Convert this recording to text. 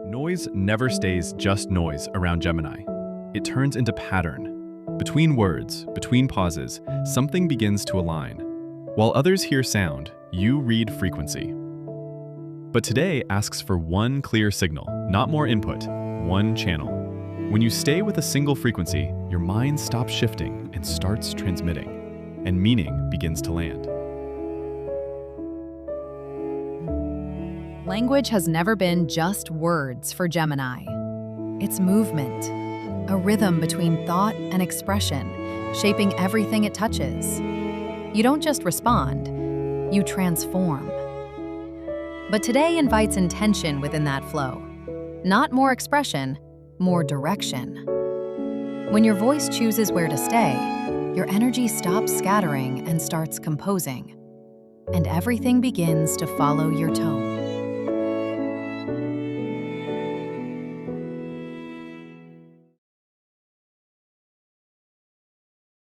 Noise never stays just noise around Gemini. It turns into pattern. Between words, between pauses, something begins to align. While others hear sound, you read frequency. But today asks for one clear signal, not more input, one channel. When you stay with a single frequency, your mind stops shifting and starts transmitting, and meaning begins to land. Language has never been just words for Gemini. It's movement, a rhythm between thought and expression, shaping everything it touches. You don't just respond, you transform. But today invites intention within that flow. Not more expression, more direction. When your voice chooses where to stay, your energy stops scattering and starts composing. And everything begins to follow your tone.